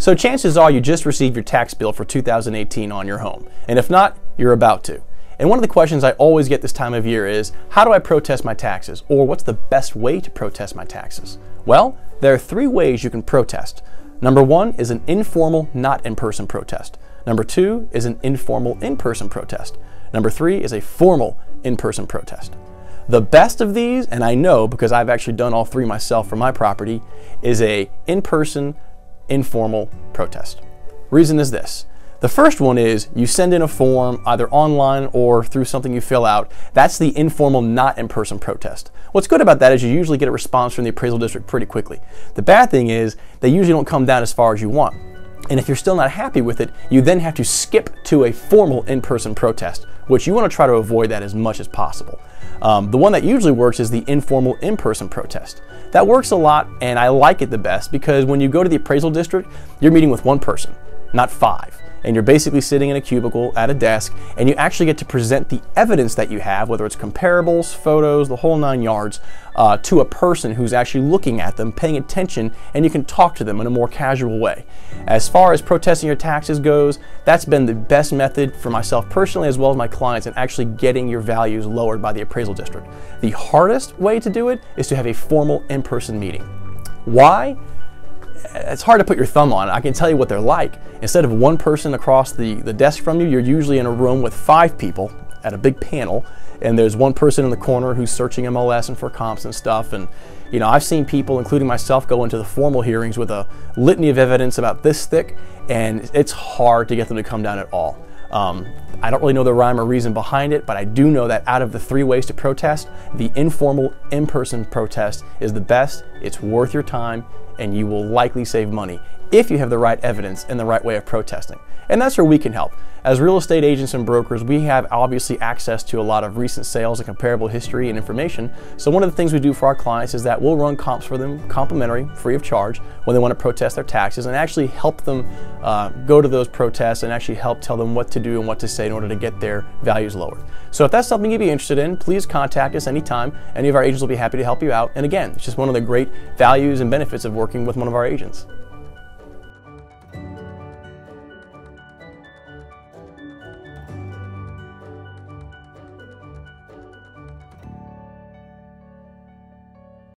So chances are you just received your tax bill for 2018 on your home. And if not, you're about to. And one of the questions I always get this time of year is, how do I protest my taxes? Or what's the best way to protest my taxes? Well, there are 3 ways you can protest. Number 1 is an informal, not in-person protest. Number 2 is an informal in-person protest. Number 3 is a formal in-person protest. The best of these, and I know because I've actually done all 3 myself for my property, is a in-person, informal protest. Reason is this. The first one is you send in a form either online or through something you fill out. That's the informal, not in-person protest. What's good about that is you usually get a response from the appraisal district pretty quickly. The bad thing is they usually don't come down as far as you want. And if you're still not happy with it, you then have to skip to a formal in-person protest, which you want to try to avoid that as much as possible. The one that usually works is the informal in-person protest. That works a lot, and I like it the best because when you go to the appraisal district, you're meeting with one person, not 5. And you're basically sitting in a cubicle at a desk, and you actually get to present the evidence that you have, whether it's comparables, photos, the whole 9 yards, to a person who's actually looking at them, paying attention, and you can talk to them in a more casual way. As far as protesting your taxes goes, that's been the best method for myself personally as well as my clients in actually getting your values lowered by the appraisal district. The hardest way to do it is to have a formal in-person meeting. Why? It's hard to put your thumb on it. I can tell you what they're like. Instead of one person across the desk from you, you're usually in a room with 5 people at a big panel, and there's one person in the corner who's searching MLS and for comps and stuff. And you know, I've seen people, including myself, go into the formal hearings with a litany of evidence about this thick, and it's hard to get them to come down at all. I don't really know the rhyme or reason behind it, but I do know that out of the 3 ways to protest, the informal in-person protest is the best. It's worth your time, and you will likely save money if you have the right evidence and the right way of protesting. And that's where we can help. As real estate agents and brokers, we have obviously access to a lot of recent sales and comparable history and information. So one of the things we do for our clients is that we'll run comps for them complimentary, free of charge, when they want to protest their taxes, and actually help them go to those protests and actually help tell them what to do and what to say in order to get their values lowered. So if that's something you'd be interested in, please contact us anytime. Any of our agents will be happy to help you out. And again, it's just one of the great values and benefits of working with one of our agents.